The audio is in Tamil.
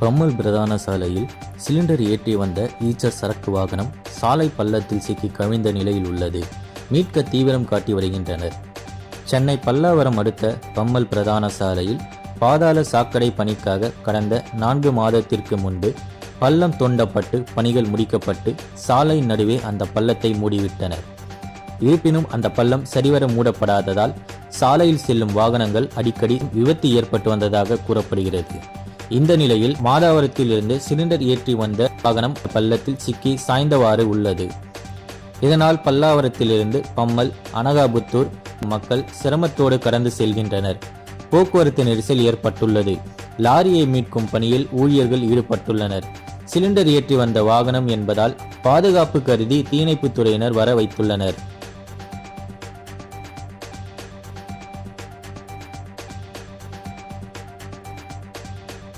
பம்மல் பிரதான சாலையில் சிலிண்டர் ஏற்றி வந்த ஈச்சர் சரக்கு வாகனம் சாலை பள்ளத்தில் சிக்கி கவிழ்ந்த நிலையில் உள்ளது. மீட்க தீவிரம் காட்டி வருகின்றனர். சென்னை பல்லாவரம் அடுத்த பம்மல் பிரதான சாலையில் பாதாள சாக்கடை பணிக்காக கடந்த 4 மாதத்திற்கு முன்பு பள்ளம் தோண்டப்பட்டு பணிகள் முடிக்கப்பட்டு சாலை நடுவே அந்த பள்ளத்தை மூடிவிட்டனர். இருப்பினும் அந்த பள்ளம் சரிவர மூடப்படாததால் சாலையில் செல்லும் வாகனங்கள் அடிக்கடி விபத்து ஏற்பட்டு வந்ததாக கூறப்படுகிறது. இந்த நிலையில் மாதாவரத்திலிருந்து சிலிண்டர் ஏற்றி வந்த வாகனம் பள்ளத்தில் சிக்கி சாய்ந்தவாறு உள்ளது. இதனால் பல்லாவரத்திலிருந்து பம்மல், அனகாபுத்தூர் மக்கள் சிரமத்தோடு கடந்து செல்கின்றனர். போக்குவரத்து நெரிசல் ஏற்பட்டுள்ளது. லாரியை மீட்கும் பணியில் ஊழியர்கள் ஈடுபட்டுள்ளனர். சிலிண்டர் ஏற்றி வந்த வாகனம் என்பதால் பாதுகாப்பு கருதி தீயணைப்புத் துறையினர் வர வைத்துள்ளனர்.